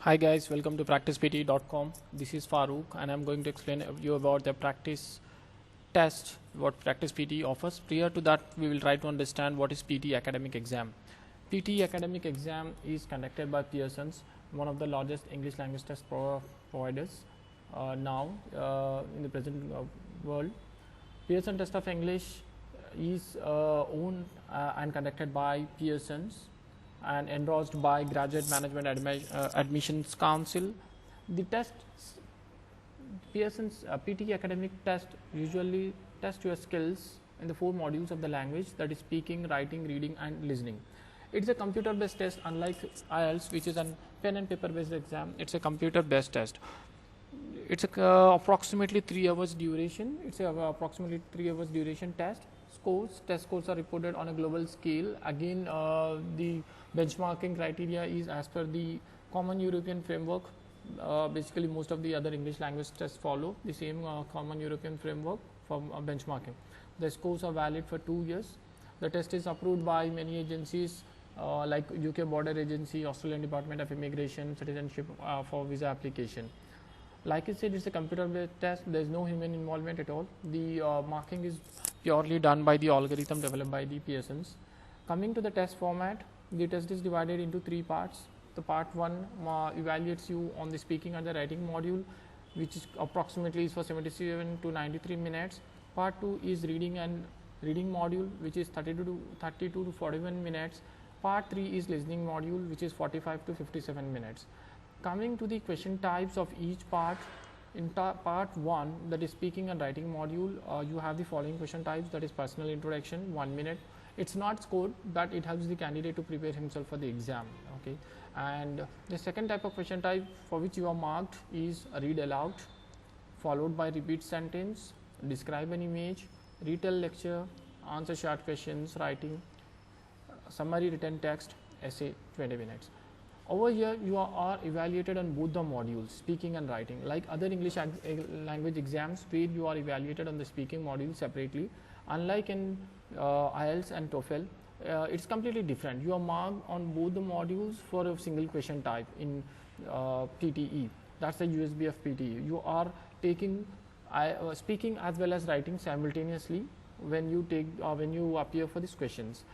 Hi guys, welcome to practicepte.com. This is Farooq and I'm going to explain you about the practice test what Practice PTE offers. Prior to that, we will try to understand what is PTE academic exam. PTE academic exam is conducted by Pearsons, one of the largest English language test providers now in the present world. Pearson Test of English is owned and conducted by Pearsons and endorsed by Graduate Management Admissions Council. The test, Pearson's PTE academic test usually test your skills in the 4 modules of the language, that is speaking, writing, reading and listening. It is a computer based test, unlike IELTS which is a pen and paper based exam. It's a computer based test. It's approximately 3 hours duration. It's approximately 3 hours duration test. Test scores are reported on a global scale. Again, the benchmarking criteria is as per the Common European Framework. Basically, most of the other English language tests follow the same Common European Framework for benchmarking. The scores are valid for 2 years. The test is approved by many agencies like UK Border Agency, Australian Department of Immigration, Citizenship for visa application. Like I said, it's a computer-based test. There is no human involvement at all. The marking is purely done by the algorithm developed by the Pearsons. Coming to the test format, the test is divided into 3 parts. The part 1 evaluates you on the speaking and the writing module, which is approximately is for 77 to 93 minutes. Part 2 is reading and reading module, which is 32 to 41 minutes. Part 3 is listening module, which is 45 to 57 minutes. Coming to the question types of each part, in part 1, that is speaking and writing module, you have the following question types, that is personal introduction, 1 minute. It's not scored, but it helps the candidate to prepare himself for the exam. Okay, and the second type of question type for which you are marked is read aloud, followed by repeat sentence, describe an image, retell lecture, answer short questions, writing, summary written text, essay, 20 minutes. Over here, you are evaluated on both the modules, speaking and writing. Like other English language exams, where you are evaluated on the speaking module separately. Unlike in IELTS and TOEFL, it's completely different. You are marked on both the modules for a single question type in PTE. That's the USB of PTE. You are taking speaking as well as writing simultaneously when you appear for these questions.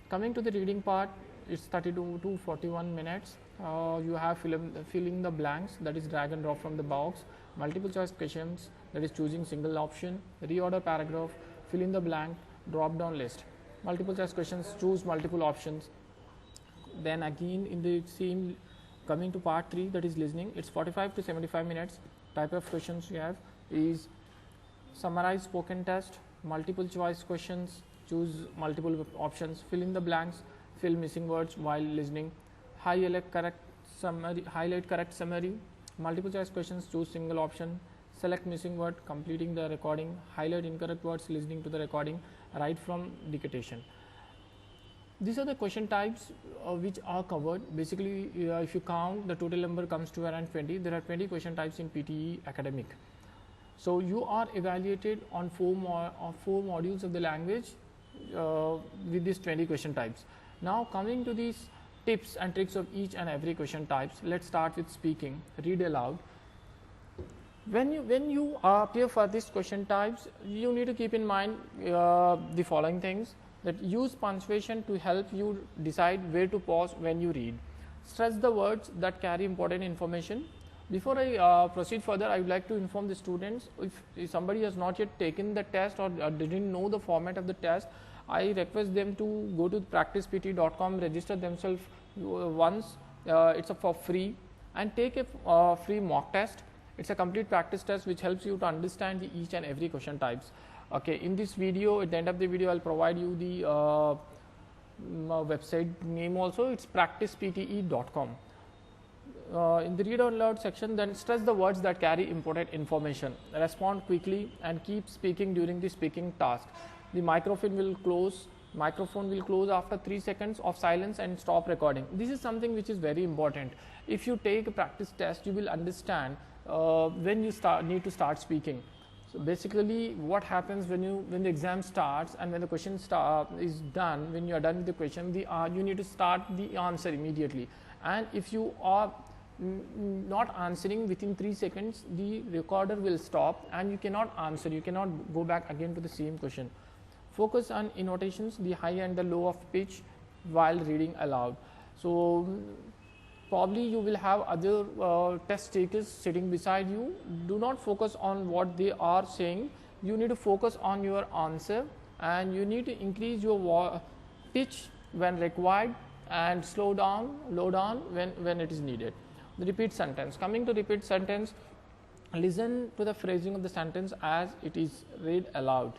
Coming to the reading part, it's 32 to 41 minutes. You have filling the blanks, that is drag and drop from the box, multiple choice questions, that is choosing single option, reorder paragraph, fill in the blank, drop down list, multiple choice questions, choose multiple options. Then again in the same, coming to part 3, that is listening, it's 45 to 75 minutes. Type of questions you have is summarize spoken test, multiple choice questions, choose multiple options, fill in the blanks, fill missing words while listening, highlight correct summary, multiple choice questions, choose single option, select missing word, completing the recording, highlight incorrect words, listening to the recording, write from dictation. These are the question types which are covered. Basically, if you count, the total number comes to around 20. There are 20 question types in PTE academic. So you are evaluated on 4 modules of the language with these 20 question types. Now coming to these tips and tricks of each and every question types, let's start with speaking. Read aloud. When you appear for these question types, you need to keep in mind the following things, that use punctuation to help you decide where to pause when you read. Stress the words that carry important information. Before I proceed further, I would like to inform the students, if somebody has not yet taken the test or didn't know the format of the test, I request them to go to practicepte.com, register themselves once, it's for free, and take a free mock test. It's a complete practice test which helps you to understand each and every question types. Okay, in this video, at the end of the video, I'll provide you the website name also. It's practicepte.com. In the read out loud section, then stress the words that carry important information. Respond quickly and keep speaking during the speaking task. The microphone will close after 3 seconds of silence and stop recording. This is something which is very important. If you take a practice test, you will understand when you need to start speaking. So basically, what happens when the exam starts and when the question is done, when you are done with the question, you need to start the answer immediately. And if you are not answering within 3 seconds, the recorder will stop and you cannot answer, you cannot go back again to the same question. Focus on annotations, the high and the low of pitch while reading aloud. So probably you will have other test takers sitting beside you. Do not focus on what they are saying, you need to focus on your answer, and you need to increase your pitch when required and slow down, low down when it is needed. The repeat sentence. Coming to repeat sentence, listen to the phrasing of the sentence as it is read aloud.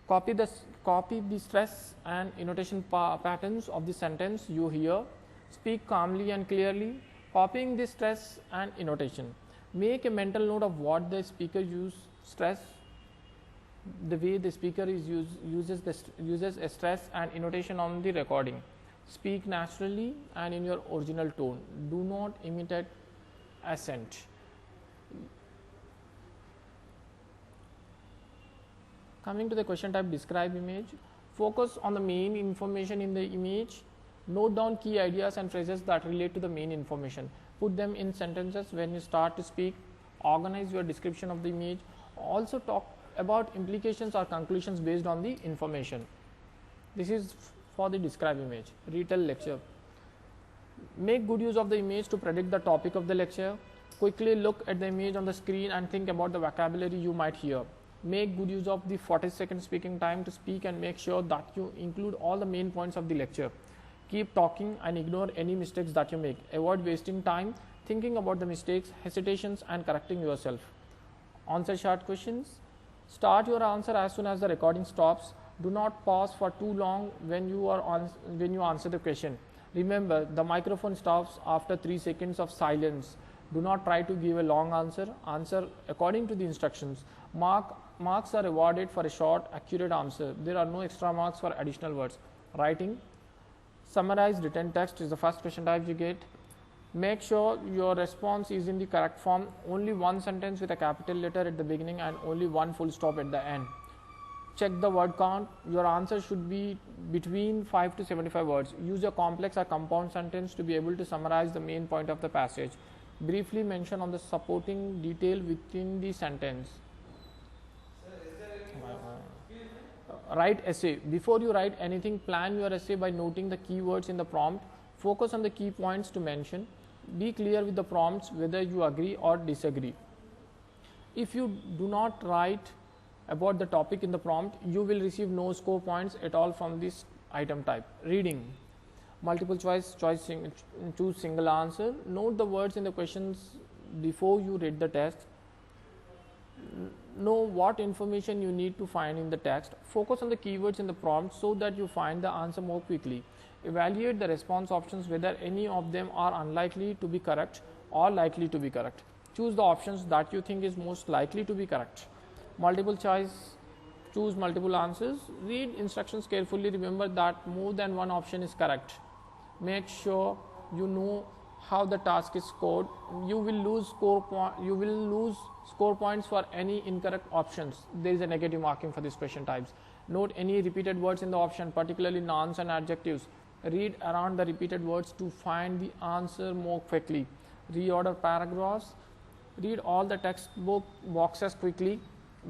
Copy the stress and intonation patterns of the sentence you hear. Speak calmly and clearly, copying the stress and intonation. Make a mental note of what the speaker stress, the way the speaker uses a stress and intonation on the recording. Speak naturally and in your original tone. Do not imitate accent. Coming to the question type, describe image. Focus on the main information in the image. Note down key ideas and phrases that relate to the main information. Put them in sentences when you start to speak. Organize your description of the image. Also talk about implications or conclusions based on the information. This is for the describe image. Retell lecture. Make good use of the image to predict the topic of the lecture. Quickly look at the image on the screen and think about the vocabulary you might hear. Make good use of the 40-second speaking time to speak and make sure that you include all the main points of the lecture. Keep talking and ignore any mistakes that you make. Avoid wasting time thinking about the mistakes, hesitations and correcting yourself. Answer short questions. Start your answer as soon as the recording stops. Do not pause for too long when you answer the question. Remember, the microphone stops after 3 seconds of silence. Do not try to give a long answer. Answer according to the instructions. Marks are awarded for a short, accurate answer. There are no extra marks for additional words. Writing. Summarize written text is the first question type you get. Make sure your response is in the correct form. Only one sentence with a capital letter at the beginning and only one full stop at the end. Check the word count. Your answer should be between 5 to 75 words. Use a complex or compound sentence to be able to summarize the main point of the passage. Briefly mention on the supporting detail within the sentence. Write essay. Before you write anything, plan your essay by noting the keywords in the prompt. Focus on the key points to mention. Be clear with the prompts whether you agree or disagree. If you do not write about the topic in the prompt, you will receive no score points at all from this item type. Reading. Multiple choice, choose single answer. Note the words in the questions before you read the text. Know what information you need to find in the text. Focus on the keywords in the prompt so that you find the answer more quickly. Evaluate the response options whether any of them are unlikely to be correct or likely to be correct. Choose the options that you think is most likely to be correct. Multiple choice, choose multiple answers. Read instructions carefully. Remember that more than one option is correct. Make sure you know how the task is scored. You will lose score points for any incorrect options. There is a negative marking for these question types. Note any repeated words in the option, particularly nouns and adjectives. Read around the repeated words to find the answer more quickly. Reorder paragraphs. Read all the textbook boxes quickly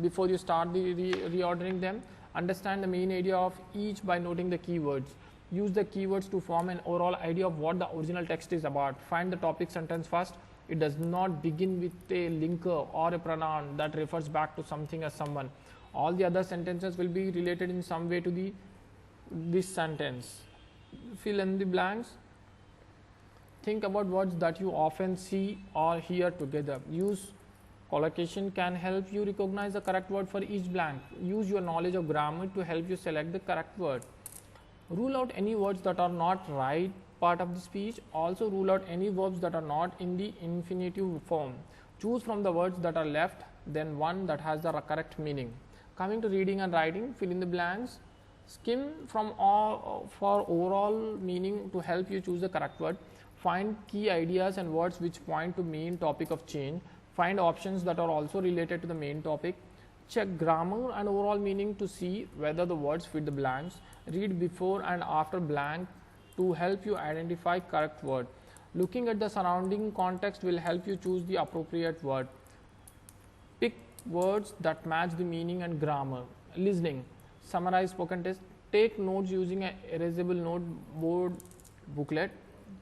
before you start reordering them. Understand the main idea of each by noting the keywords. Use the keywords to form an overall idea of what the original text is about. Find the topic sentence first. It does not begin with a linker or a pronoun that refers back to something as someone. All the other sentences will be related in some way to this sentence. Fill in the blanks. Think about words that you often see or hear together. Use collocation can help you recognize the correct word for each blank. Use your knowledge of grammar to help you select the correct word. Rule out any words that are not right part of the speech. Also rule out any verbs that are not in the infinitive form. Choose from the words that are left, then one that has the correct meaning. Coming to reading and writing, fill in the blanks. Skim from all for overall meaning to help you choose the correct word. Find key ideas and words which point to main topic of change. Find options that are also related to the main topic. Check grammar and overall meaning to see whether the words fit the blanks. Read before and after blank to help you identify correct word. Looking at the surrounding context will help you choose the appropriate word. Pick words that match the meaning and grammar. Listening. Summarize spoken test. Take notes using an erasable note board booklet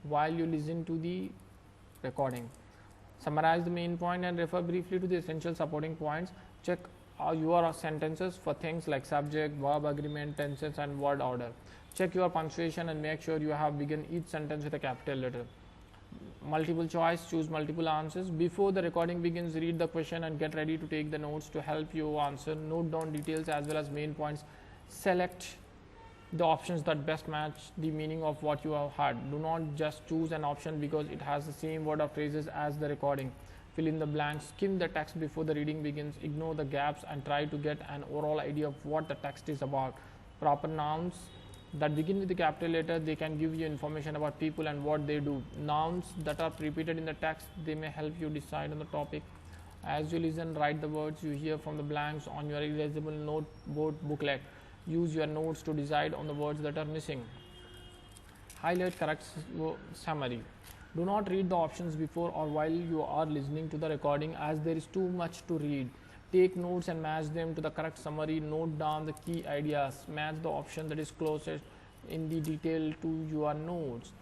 while you listen to the recording. Summarize the main point and refer briefly to the essential supporting points. Check your sentences for things like subject, verb, agreement, tenses, and word order. Check your punctuation and make sure you have begun each sentence with a capital letter. Multiple choice, choose multiple answers. Before the recording begins, read the question and get ready to take the notes to help you answer. Note down details as well as main points. Select the options that best match the meaning of what you have heard. Do not just choose an option because it has the same word or phrases as the recording. Fill in the blanks, skim the text before the reading begins, ignore the gaps and try to get an overall idea of what the text is about. Proper nouns that begin with the capital letter, they can give you information about people and what they do. Nouns that are repeated in the text, they may help you decide on the topic. As you listen, write the words you hear from the blanks on your erasable note board booklet. Use your notes to decide on the words that are missing. Highlight correct summary. Do not read the options before or while you are listening to the recording, as there is too much to read. Take notes and match them to the correct summary. Note down the key ideas. Match the option that is closest in the detail to your notes.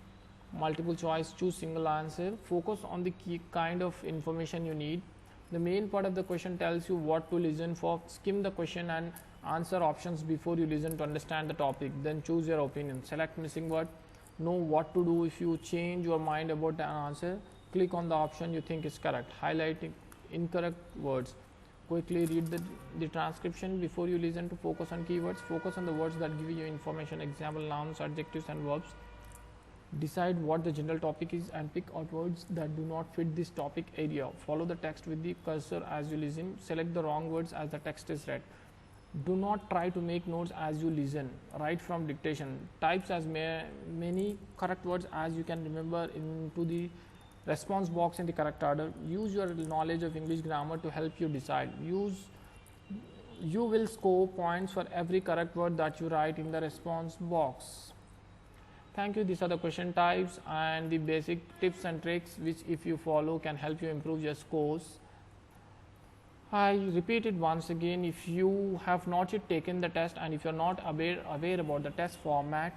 Multiple choice, choose single answer. Focus on the key kind of information you need. The main part of the question tells you what to listen for. Skim the question and answer options before you listen to understand the topic. Then choose your opinion. Select missing word. Know what to do if you change your mind about an answer. Click on the option you think is correct. Highlight incorrect words. Quickly read the transcription before you listen to focus on keywords. Focus on the words that give you information, example, nouns, adjectives and verbs. Decide what the general topic is and pick out words that do not fit this topic area. Follow the text with the cursor as you listen. Select the wrong words as the text is read. Do not try to make notes as you listen. Write from dictation. Type as many correct words as you can remember into the response box in the correct order. Use your knowledge of English grammar to help you decide. You will score points for every correct word that you write in the response box. Thank you. These are the question types and the basic tips and tricks which, if you follow, can help you improve your scores. I repeat it once again. If you have not yet taken the test and if you are not aware about the test format,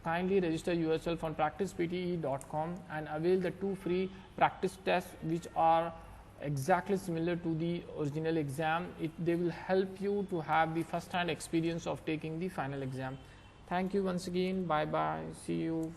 kindly register yourself on practicepte.com and avail the 2 free practice tests which are exactly similar to the original exam. They will help you to have the first hand experience of taking the final exam. Thank you once again. Bye bye. See you.